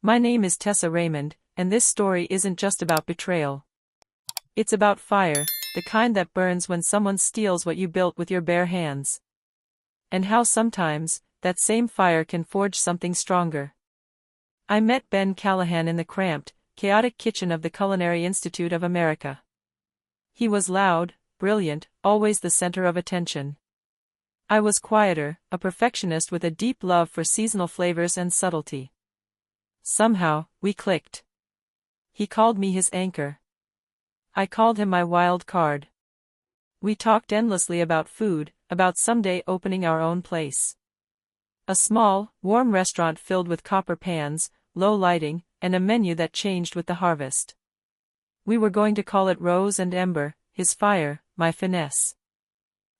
My name is Tessa Raymond, and this story isn't just about betrayal. It's about fire, the kind that burns when someone steals what you built with your bare hands. And how sometimes, that same fire can forge something stronger. I met Ben Callahan in the cramped, chaotic kitchen of the Culinary Institute of America. He was loud, brilliant, always the center of attention. I was quieter, a perfectionist with a deep love for seasonal flavors and subtlety. Somehow, we clicked. He called me his anchor. I called him my wild card. We talked endlessly about food, about someday opening our own place. A small, warm restaurant filled with copper pans, low lighting, and a menu that changed with the harvest. We were going to call it Rose and Ember, his fire, my finesse.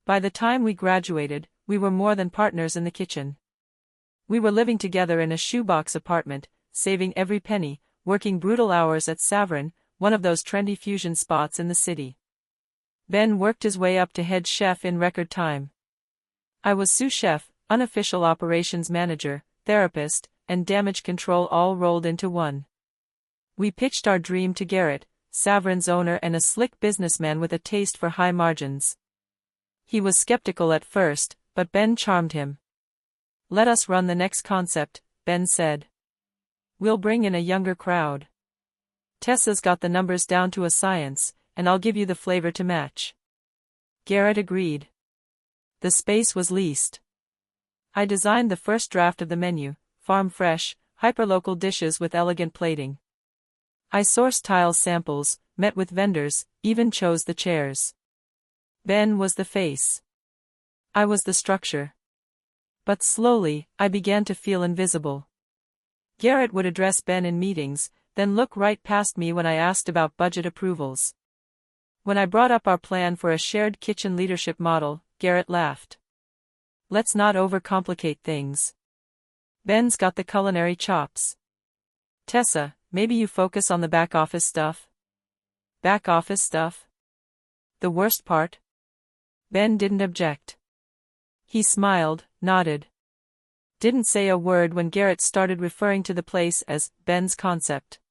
By the time we graduated, we were more than partners in the kitchen. We were living together in a shoebox apartment, saving every penny, working brutal hours at Savrin, one of those trendy fusion spots in the city. Ben worked his way up to head chef in record time. I was sous chef, unofficial operations manager, therapist, and damage control all rolled into one. We pitched our dream to Garrett, Savrin's owner and a slick businessman with a taste for high margins. He was skeptical at first, but Ben charmed him. "Let us run the next concept," Ben said. "We'll bring in a younger crowd. Tessa's got the numbers down to a science, and I'll give you the flavor to match." Garrett agreed. The space was leased. I designed the first draft of the menu, farm-fresh, hyper-local dishes with elegant plating. I sourced tile samples, met with vendors, even chose the chairs. Ben was the face. I was the structure. But slowly, I began to feel invisible. Garrett would address Ben in meetings, then look right past me when I asked about budget approvals. When I brought up our plan for a shared kitchen leadership model, Garrett laughed. "Let's not overcomplicate things. Ben's got the culinary chops. Tessa, maybe you focus on the back office stuff." "Back office stuff? The worst part?" Ben didn't object. He smiled, nodded. Didn't say a word when Garrett started referring to the place as Ben's concept.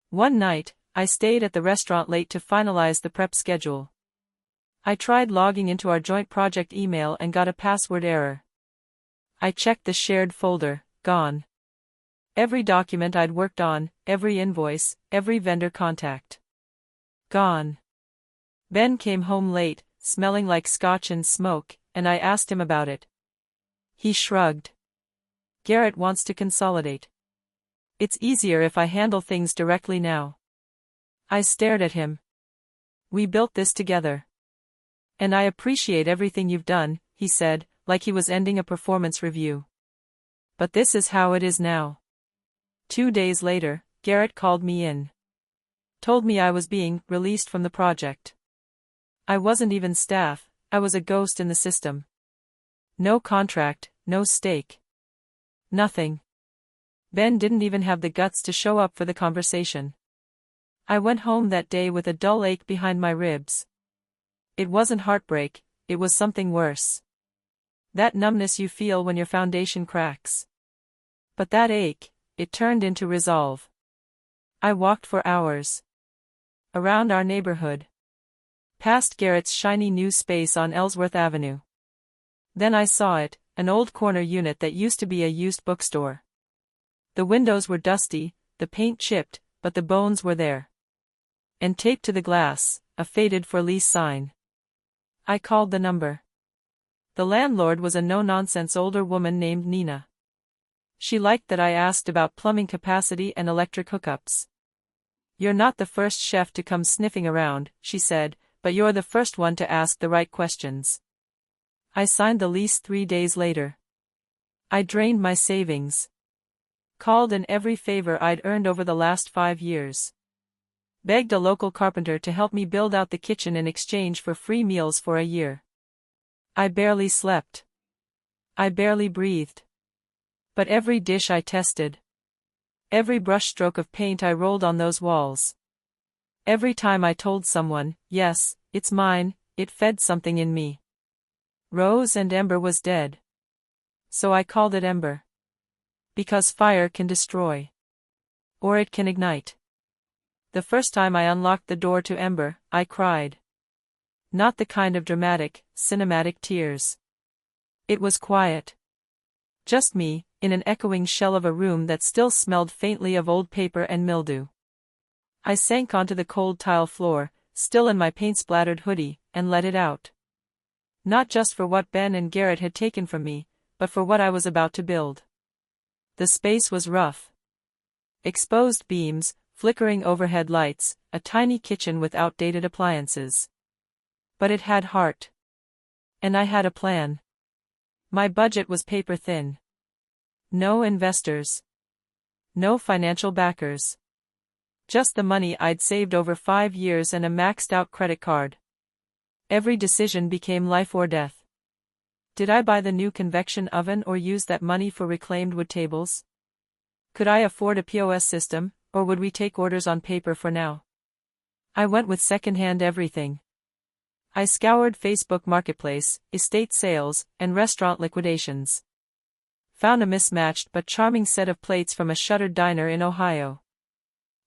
One night, I stayed at the restaurant late to finalize the prep schedule. I tried logging into our joint project email and got a password error. I checked the shared folder, gone. Every document I'd worked on, every invoice, every vendor contact. Gone. Ben came home late, smelling like scotch and smoke, and I asked him about it. He shrugged. "Garrett wants to consolidate. It's easier if I handle things directly now." I stared at him. "We built this together. And I appreciate everything you've done," he said, like he was ending a performance review. "But this is how it is now." 2 days later, Garrett called me in. Told me I was being released from the project. I wasn't even staff, I was a ghost in the system. No contract, no stake. Nothing. Ben didn't even have the guts to show up for the conversation. I went home that day with a dull ache behind my ribs. It wasn't heartbreak, it was something worse. That numbness you feel when your foundation cracks. But that ache, it turned into resolve. I walked for hours. Around our neighborhood. Past Garrett's shiny new space on Ellsworth Avenue. Then I saw it, an old corner unit that used to be a used bookstore. The windows were dusty, the paint chipped, but the bones were there. And taped to the glass, a faded for lease sign. I called the number. The landlord was a no-nonsense older woman named Nina. She liked that I asked about plumbing capacity and electric hookups. "You're not the first chef to come sniffing around," she said, "but you're the first one to ask the right questions." I signed the lease 3 days later. I drained my savings. Called in every favor I'd earned over the last 5 years. Begged a local carpenter to help me build out the kitchen in exchange for free meals for a year. I barely slept. I barely breathed. But every dish I tested. Every brushstroke of paint I rolled on those walls. Every time I told someone, "Yes, it's mine," it fed something in me. Rose and Ember was dead. So I called it Ember. Because fire can destroy. Or it can ignite. The first time I unlocked the door to Ember, I cried. Not the kind of dramatic, cinematic tears. It was quiet. Just me, in an echoing shell of a room that still smelled faintly of old paper and mildew. I sank onto the cold tile floor, still in my paint-splattered hoodie, and let it out. Not just for what Ben and Garrett had taken from me, but for what I was about to build. The space was rough. Exposed beams, flickering overhead lights, a tiny kitchen with outdated appliances. But it had heart. And I had a plan. My budget was paper thin. No investors. No financial backers. Just the money I'd saved over 5 years and a maxed-out credit card. Every decision became life or death. Did I buy the new convection oven or use that money for reclaimed wood tables? Could I afford a POS system, or would we take orders on paper for now? I went with second-hand everything. I scoured Facebook Marketplace, estate sales, and restaurant liquidations. Found a mismatched but charming set of plates from a shuttered diner in Ohio.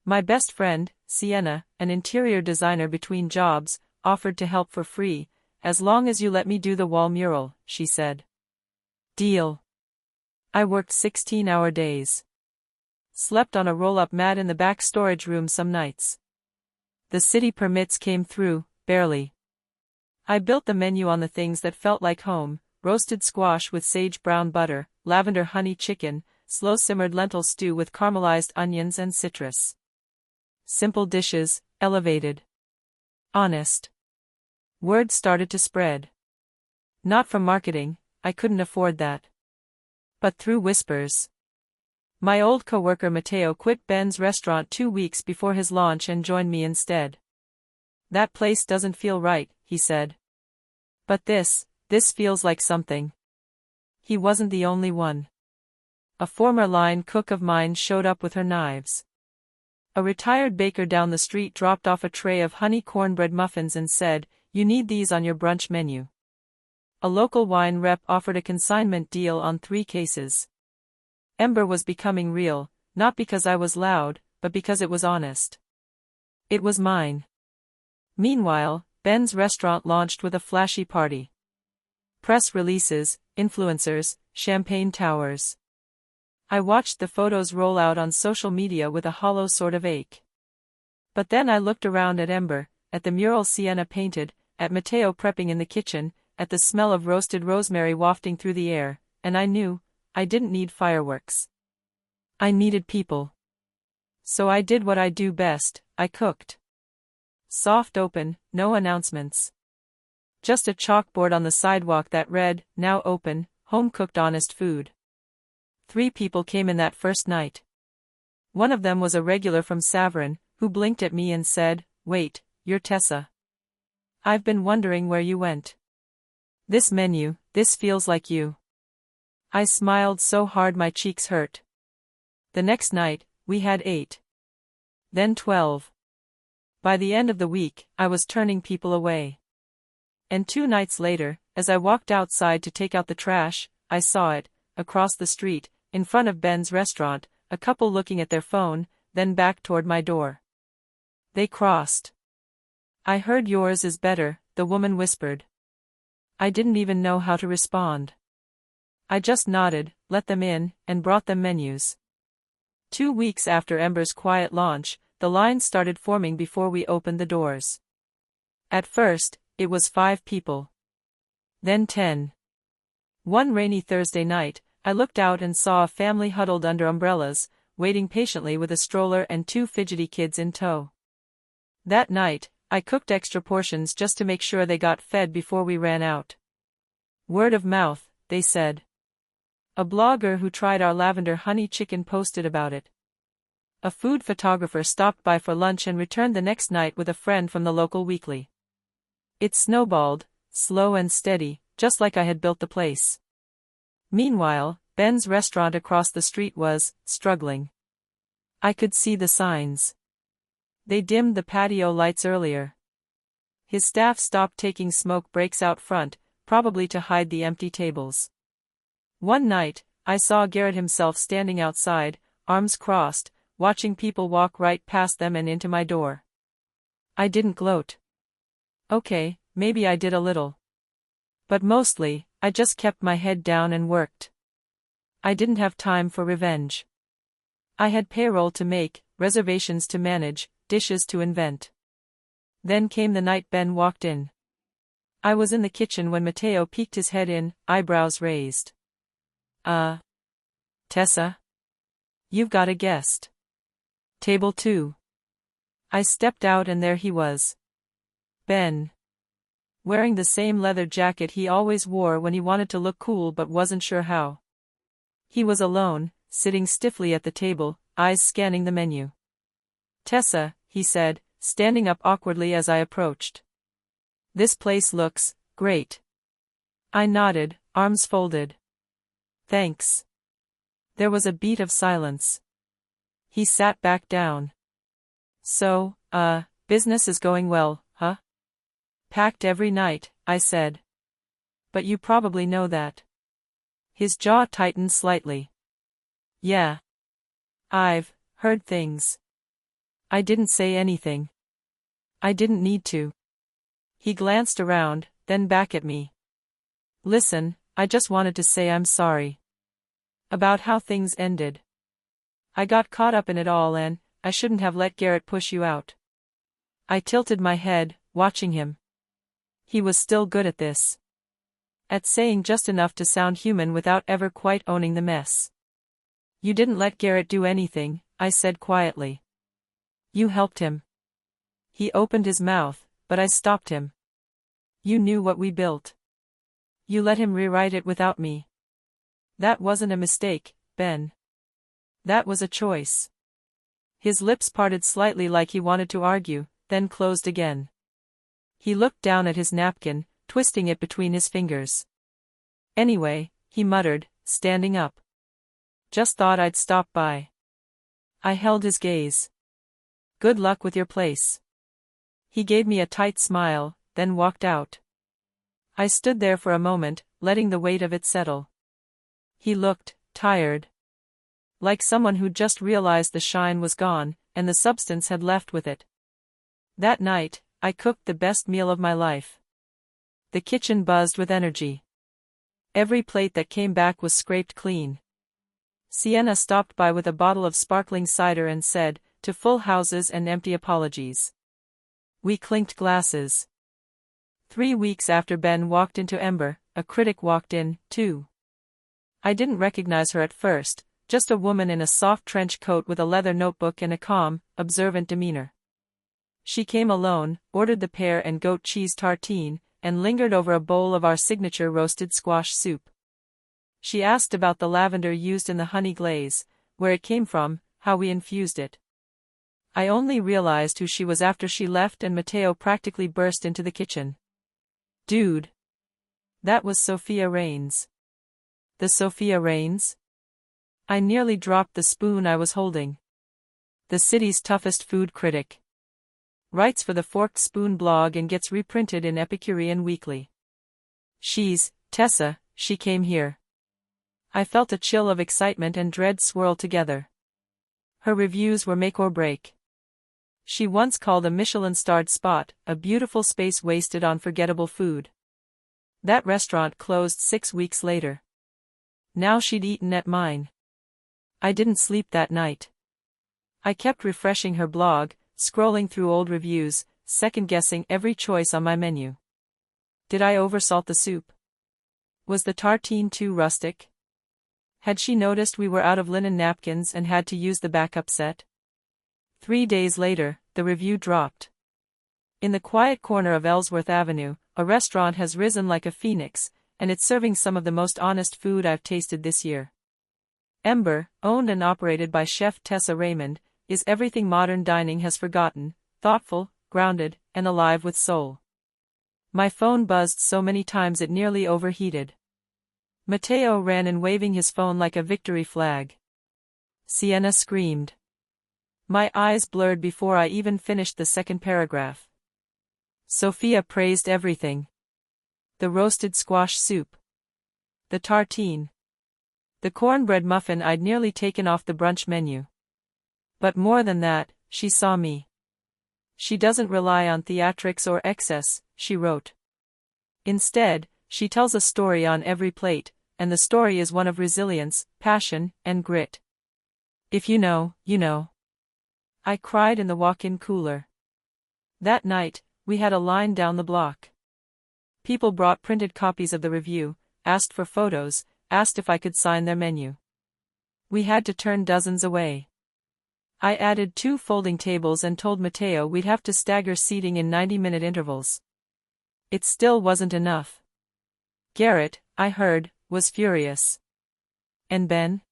My best friend, Sienna, an interior designer between jobs, offered to help for free, as long as you let me do the wall mural, she said. Deal. I worked 16-hour days. Slept on a roll-up mat in the back storage room some nights. The city permits came through, barely. I built the menu on the things that felt like home: roasted squash with sage brown butter, lavender honey chicken, slow-simmered lentil stew with caramelized onions and citrus. Simple dishes, elevated. Honest. Word started to spread. Not from marketing, I couldn't afford that. But through whispers. My old coworker Matteo quit Ben's restaurant 2 weeks before his launch and joined me instead. That place doesn't feel right, he said. But this feels like something. He wasn't the only one. A former line cook of mine showed up with her knives. A retired baker down the street dropped off a tray of honey cornbread muffins and said, "You need these on your brunch menu." A local wine rep offered a consignment deal on 3 cases. Ember was becoming real, not because I was loud, but because it was honest. It was mine. Meanwhile, Ben's restaurant launched with a flashy party. Press releases, influencers, champagne towers. I watched the photos roll out on social media with a hollow sort of ache. But then I looked around at Ember, at the mural Sienna painted, at Matteo prepping in the kitchen, at the smell of roasted rosemary wafting through the air, and I knew, I didn't need fireworks. I needed people. So I did what I do best, I cooked. Soft open, no announcements. Just a chalkboard on the sidewalk that read, "Now open, home-cooked honest food." 3 people came in that first night. One of them was a regular from Savron, who blinked at me and said, "Wait, you're Tessa. I've been wondering where you went. This menu, this feels like you." I smiled so hard my cheeks hurt. The next night, we had 8. Then 12. By the end of the week, I was turning people away. And 2 nights later, as I walked outside to take out the trash, I saw it, across the street, in front of Ben's restaurant, a couple looking at their phone, then back toward my door. They crossed. "I heard yours is better," the woman whispered. I didn't even know how to respond. I just nodded, let them in, and brought them menus. 2 weeks after Ember's quiet launch, the lines started forming before we opened the doors. At first, it was 5 people. Then 10. One rainy Thursday night, I looked out and saw a family huddled under umbrellas, waiting patiently with a stroller and 2 fidgety kids in tow. That night, I cooked extra portions just to make sure they got fed before we ran out. Word of mouth, they said. A blogger who tried our lavender honey chicken posted about it. A food photographer stopped by for lunch and returned the next night with a friend from the local weekly. It snowballed, slow and steady, just like I had built the place. Meanwhile, Ben's restaurant across the street was struggling. I could see the signs. They dimmed the patio lights earlier. His staff stopped taking smoke breaks out front, probably to hide the empty tables. One night, I saw Garrett himself standing outside, arms crossed, watching people walk right past them and into my door. I didn't gloat. Okay, maybe I did a little. But mostly, I just kept my head down and worked. I didn't have time for revenge. I had payroll to make, reservations to manage, dishes to invent. Then came the night Ben walked in. I was in the kitchen when Matteo peeked his head in, eyebrows raised. Tessa? You've got a guest. Table 2. I stepped out and there he was. Ben. Wearing the same leather jacket he always wore when he wanted to look cool but wasn't sure how. He was alone, sitting stiffly at the table, eyes scanning the menu. Tessa, he said, standing up awkwardly as I approached. This place looks great. I nodded, arms folded. Thanks. There was a beat of silence. He sat back down. So, business is going well, huh? Packed every night, I said. But you probably know that. His jaw tightened slightly. Yeah. I've heard things. I didn't say anything. I didn't need to. He glanced around, then back at me. Listen, I just wanted to say I'm sorry. About how things ended. I got caught up in it all and I shouldn't have let Garrett push you out. I tilted my head, watching him. He was still good at this. At saying just enough to sound human without ever quite owning the mess. You didn't let Garrett do anything, I said quietly. You helped him. He opened his mouth, but I stopped him. You knew what we built. You let him rewrite it without me. That wasn't a mistake, Ben. That was a choice. His lips parted slightly like he wanted to argue, then closed again. He looked down at his napkin, twisting it between his fingers. Anyway, he muttered, standing up. Just thought I'd stop by. I held his gaze. Good luck with your place. He gave me a tight smile, then walked out. I stood there for a moment, letting the weight of it settle. He looked tired. Like someone who'd just realized the shine was gone, and the substance had left with it. That night, I cooked the best meal of my life. The kitchen buzzed with energy. Every plate that came back was scraped clean. Sienna stopped by with a bottle of sparkling cider and said, to full houses and empty apologies. We clinked glasses. 3 weeks after Ben walked into Ember, a critic walked in, too. I didn't recognize her at first, just a woman in a soft trench coat with a leather notebook and a calm, observant demeanor. She came alone, ordered the pear and goat cheese tartine, and lingered over a bowl of our signature roasted squash soup. She asked about the lavender used in the honey glaze, where it came from, how we infused it. I only realized who she was after she left and Matteo practically burst into the kitchen. Dude. That was Sophia Raines. The Sophia Raines? I nearly dropped the spoon I was holding. The city's toughest food critic. Writes for the Forked Spoon blog and gets reprinted in Epicurean Weekly. She's Tessa, she came here. I felt a chill of excitement and dread swirl together. Her reviews were make or break. She once called a Michelin-starred spot a beautiful space wasted on forgettable food. That restaurant closed 6 weeks later. Now she'd eaten at mine. I didn't sleep that night. I kept refreshing her blog, scrolling through old reviews, second-guessing every choice on my menu. Did I oversalt the soup? Was the tartine too rustic? Had she noticed we were out of linen napkins and had to use the backup set? 3 days later, the review dropped. In the quiet corner of Ellsworth Avenue, a restaurant has risen like a phoenix, and it's serving some of the most honest food I've tasted this year. Ember, owned and operated by chef Tessa Raymond, is everything modern dining has forgotten, thoughtful, grounded, and alive with soul. My phone buzzed so many times it nearly overheated. Matteo ran in waving his phone like a victory flag. Sienna screamed. My eyes blurred before I even finished the second paragraph. Sophia praised everything. The roasted squash soup. The tartine. The cornbread muffin I'd nearly taken off the brunch menu. But more than that, she saw me. She doesn't rely on theatrics or excess, she wrote. Instead, she tells a story on every plate, and the story is one of resilience, passion, and grit. If you know, you know. I cried in the walk-in cooler. That night, we had a line down the block. People brought printed copies of the review, asked for photos, asked if I could sign their menu. We had to turn dozens away. I added 2 folding tables and told Matteo we'd have to stagger seating in 90-minute intervals. It still wasn't enough. Garrett, I heard, was furious. And Ben?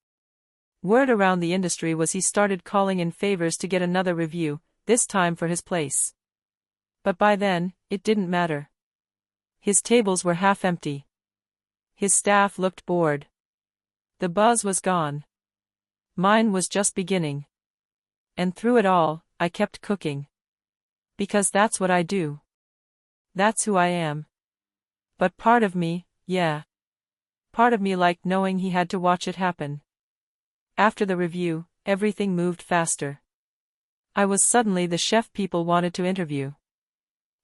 Word around the industry was he started calling in favors to get another review, this time for his place. But by then, it didn't matter. His tables were half empty. His staff looked bored. The buzz was gone. Mine was just beginning. And through it all, I kept cooking. Because that's what I do. That's who I am. But part of me, part of me liked knowing he had to watch it happen. After the review, everything moved faster. I was suddenly the chef people wanted to interview.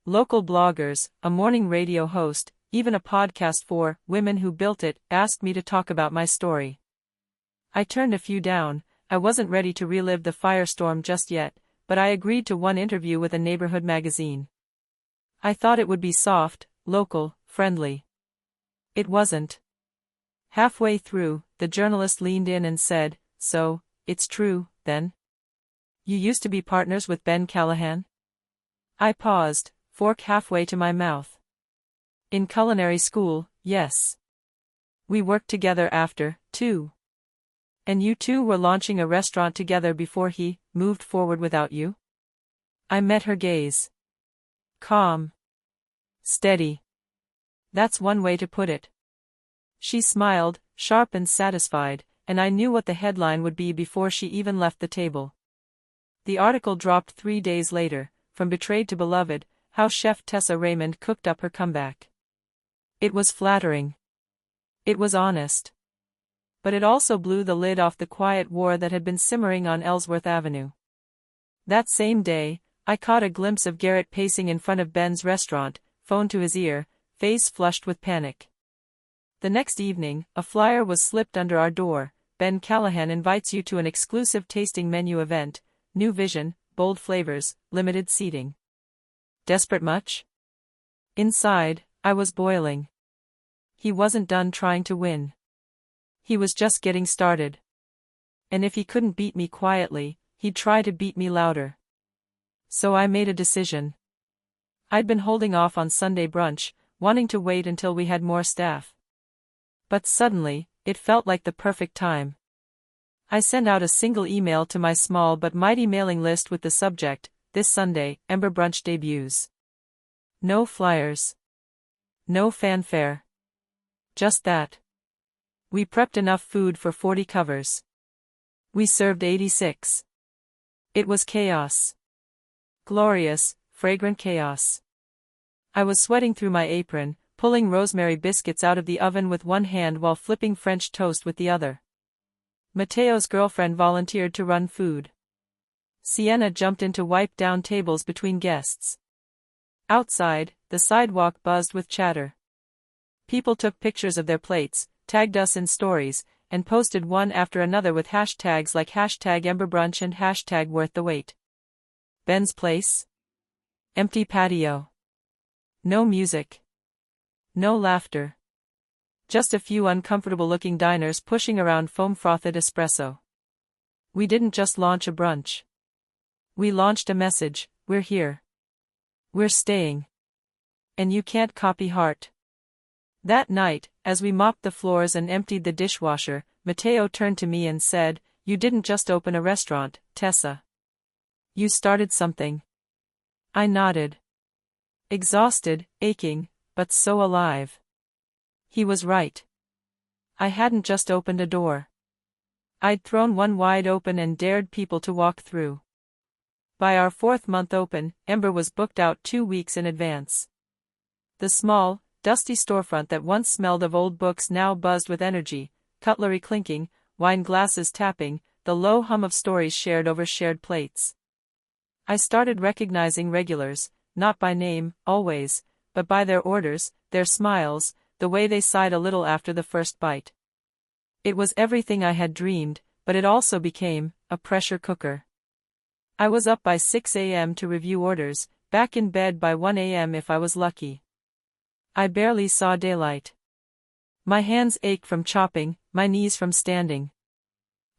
Local bloggers, a morning radio host, even a podcast for Women Who Built It, asked me to talk about my story. I turned a few down. I wasn't ready to relive the firestorm just yet, but I agreed to one interview with a neighborhood magazine. I thought it would be soft, local, friendly. It wasn't. Halfway through, the journalist leaned in and said, "So, it's true, then? You used to be partners with Ben Callahan?" I paused, fork halfway to my mouth. In culinary school, yes. We worked together after, too. And you two were launching a restaurant together before he moved forward without you? I met her gaze. Calm. Steady. That's one way to put it. She smiled, sharp and satisfied, and I knew what the headline would be before she even left the table. The article dropped 3 days later, From Betrayed to Beloved, How Chef Tessa Raymond Cooked Up Her Comeback. It was flattering. It was honest. But it also blew the lid off the quiet war that had been simmering on Ellsworth Avenue. That same day, I caught a glimpse of Garrett pacing in front of Ben's restaurant, phone to his ear, face flushed with panic. The next evening, a flyer was slipped under our door. Ben Callahan invites you to an exclusive tasting menu event, new vision, bold flavors, limited seating. Desperate much? Inside, I was boiling. He wasn't done trying to win. He was just getting started. And if he couldn't beat me quietly, he'd try to beat me louder. So I made a decision. I'd been holding off on Sunday brunch, wanting to wait until we had more staff. But suddenly, it felt like the perfect time. I sent out a single email to my small but mighty mailing list with the subject, "This Sunday, Ember Brunch debuts." No flyers. No fanfare. Just that. We prepped enough food for 40 covers. We served 86. It was chaos. Glorious, fragrant chaos. I was sweating through my apron, pulling rosemary biscuits out of the oven with one hand while flipping French toast with the other. Matteo's girlfriend volunteered to run food. Sienna jumped in to wipe down tables between guests. Outside, the sidewalk buzzed with chatter. People took pictures of their plates, tagged us in stories, and posted one after another with hashtags like #EmberBrunch and #WorthTheWait. Ben's place? Empty patio. No music. No laughter. Just a few uncomfortable-looking diners pushing around foam-frothed espresso. We didn't just launch a brunch. We launched a message: we're here. We're staying. And you can't copy heart. That night, as we mopped the floors and emptied the dishwasher, Matteo turned to me and said, "You didn't just open a restaurant, Tessa. You started something." I nodded. Exhausted, aching, but so alive. He was right. I hadn't just opened a door. I'd thrown one wide open and dared people to walk through. By our 4th month open, Ember was booked out 2 weeks in advance. The small, dusty storefront that once smelled of old books now buzzed with energy, cutlery clinking, wine glasses tapping, the low hum of stories shared over shared plates. I started recognizing regulars, not by name, always, but by their orders, their smiles, the way they sighed a little after the first bite. It was everything I had dreamed, but it also became a pressure cooker. I was up by 6 a.m. to review orders, back in bed by 1 a.m. if I was lucky. I barely saw daylight. My hands ached from chopping, my knees from standing.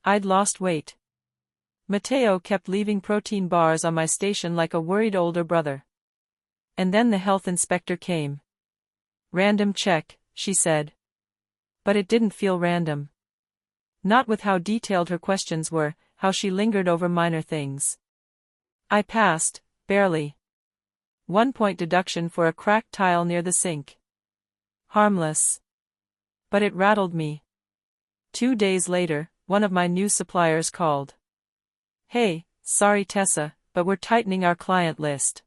I'd lost weight. Mateo kept leaving protein bars on my station like a worried older brother. And then the health inspector came. "Random check," she said. But it didn't feel random. Not with how detailed her questions were, how she lingered over minor things. I passed, barely. 1-point deduction for a cracked tile near the sink. Harmless. But it rattled me. 2 days later, one of my new suppliers called. "Hey, sorry Tessa, but we're tightening our client list.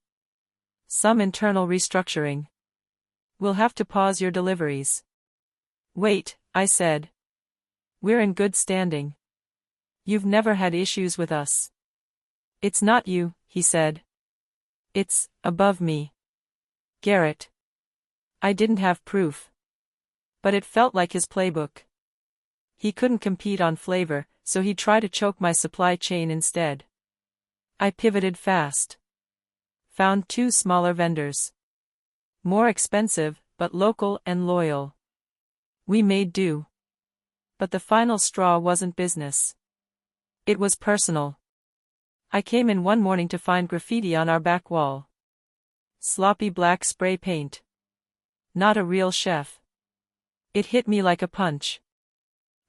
Some internal restructuring. We'll have to pause your deliveries." "Wait," I said. "We're in good standing. You've never had issues with us." "It's not you," he said. "It's above me. Garrett." I didn't have proof. But it felt like his playbook. He couldn't compete on flavor, so he'd try to choke my supply chain instead. I pivoted fast. Found 2 smaller vendors. More expensive, but local and loyal. We made do. But the final straw wasn't business. It was personal. I came in one morning to find graffiti on our back wall. Sloppy black spray paint. Not a real chef. It hit me like a punch.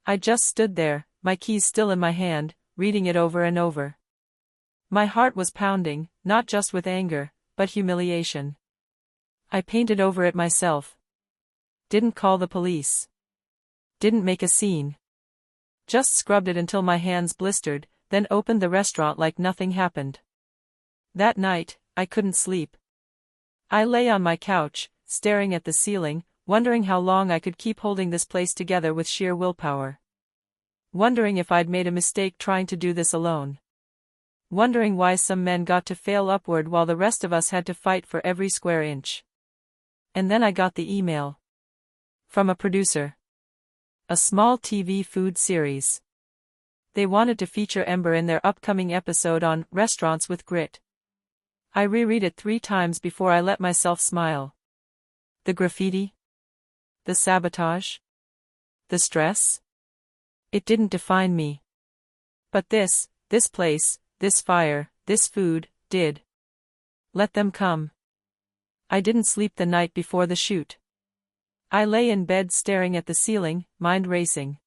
I just stood there, my keys still in my hand, reading it over and over. My heart was pounding, not just with anger, but humiliation. I painted over it myself. Didn't call the police. Didn't make a scene. Just scrubbed it until my hands blistered, then opened the restaurant like nothing happened. That night, I couldn't sleep. I lay on my couch, staring at the ceiling, wondering how long I could keep holding this place together with sheer willpower. Wondering if I'd made a mistake trying to do this alone. Wondering why some men got to fail upward while the rest of us had to fight for every square inch. And then I got the email. From a producer. A small TV food series. They wanted to feature Ember in their upcoming episode on Restaurants with Grit. I reread it 3 times before I let myself smile. The graffiti? The sabotage? The stress? It didn't define me. But this place, this fire, this food, did. Let them come. I didn't sleep the night before the shoot. I lay in bed staring at the ceiling, mind racing.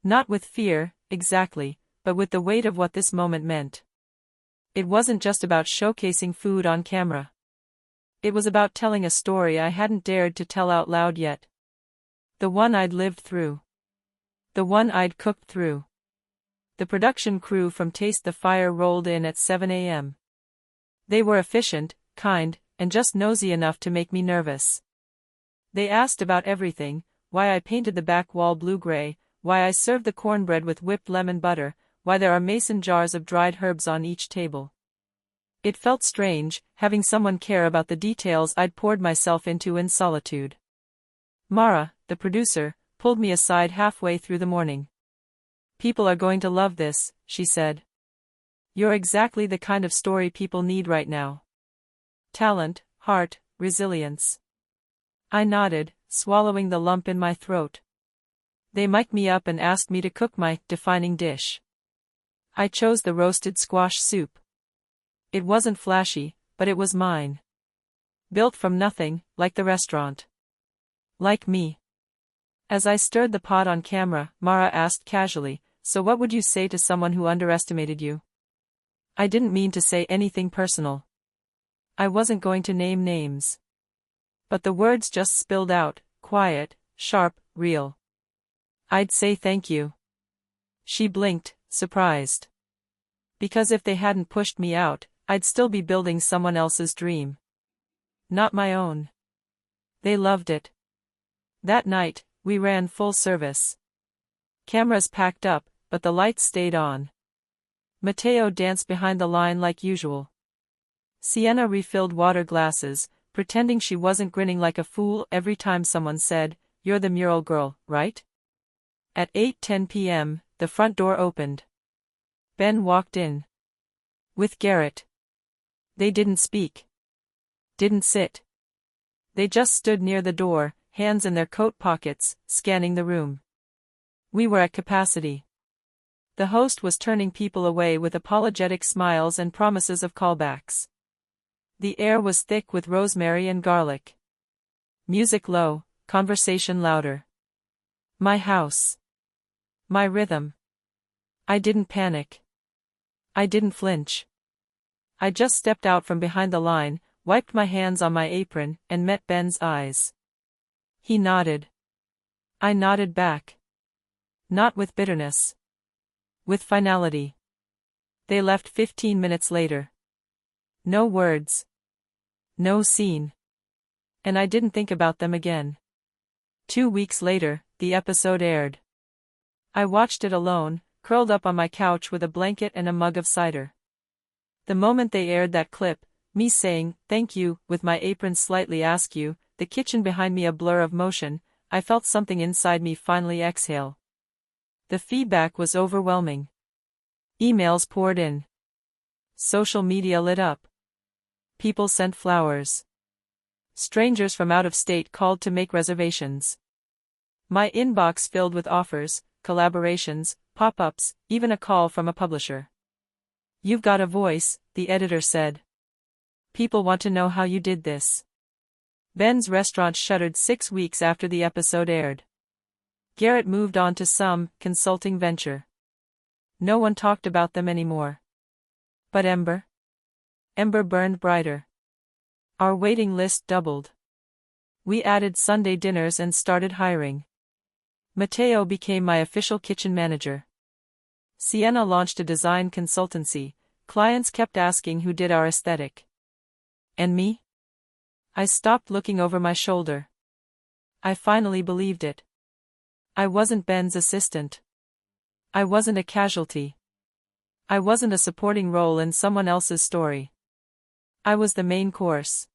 Not with fear, exactly, but with the weight of what this moment meant. It wasn't just about showcasing food on camera. It was about telling a story I hadn't dared to tell out loud yet. The one I'd lived through. The one I'd cooked through. The production crew from Taste the Fire rolled in at 7 a.m. They were efficient, kind, and just nosy enough to make me nervous. They asked about everything: why I painted the back wall blue-gray, why I served the cornbread with whipped lemon butter, why there are mason jars of dried herbs on each table. It felt strange, having someone care about the details I'd poured myself into in solitude. Mara, the producer, pulled me aside halfway through the morning. "People are going to love this," she said. "You're exactly the kind of story people need right now. Talent, heart, resilience." I nodded, swallowing the lump in my throat. They mic'd me up and asked me to cook my defining dish. I chose the roasted squash soup. It wasn't flashy, but it was mine. Built from nothing, like the restaurant. Like me. As I stirred the pot on camera, Mara asked casually, "So what would you say to someone who underestimated you?" I didn't mean to say anything personal. I wasn't going to name names. But the words just spilled out, quiet, sharp, real. "I'd say thank you." She blinked, surprised. Because if they hadn't pushed me out, I'd still be building someone else's dream. Not my own. They loved it. That night, we ran full service. Cameras packed up, but the lights stayed on. Matteo danced behind the line like usual. Sienna refilled water glasses, pretending she wasn't grinning like a fool every time someone said, "You're the mural girl, right?" At 8:10 p.m., the front door opened. Ben walked in. With Garrett. They didn't speak. Didn't sit. They just stood near the door, hands in their coat pockets, scanning the room. We were at capacity. The host was turning people away with apologetic smiles and promises of callbacks. The air was thick with rosemary and garlic. Music low, conversation louder. My house. My rhythm. I didn't panic. I didn't flinch. I just stepped out from behind the line, wiped my hands on my apron, and met Ben's eyes. He nodded. I nodded back. Not with bitterness. With finality. They left 15 minutes later. No words. No scene. And I didn't think about them again. 2 weeks later, the episode aired. I watched it alone, curled up on my couch with a blanket and a mug of cider. The moment they aired that clip, me saying, "Thank you," with my apron slightly askew, the kitchen behind me a blur of motion, I felt something inside me finally exhale. The feedback was overwhelming. Emails poured in. Social media lit up. People sent flowers. Strangers from out of state called to make reservations. My inbox filled with offers, collaborations, pop-ups, even a call from a publisher. "You've got a voice," the editor said. "People want to know how you did this." Ben's restaurant shuttered 6 weeks after the episode aired. Garrett moved on to some consulting venture. No one talked about them anymore. But Ember? Ember burned brighter. Our waiting list doubled. We added Sunday dinners and started hiring. Matteo became my official kitchen manager. Sienna launched a design consultancy. Clients kept asking who did our aesthetic. And me? I stopped looking over my shoulder. I finally believed it. I wasn't Ben's assistant. I wasn't a casualty. I wasn't a supporting role in someone else's story. I was the main course.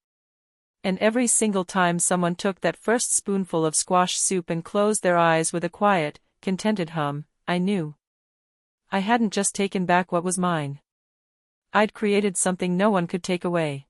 And every single time someone took that first spoonful of squash soup and closed their eyes with a quiet, contented hum, I knew. I hadn't just taken back what was mine. I'd created something no one could take away.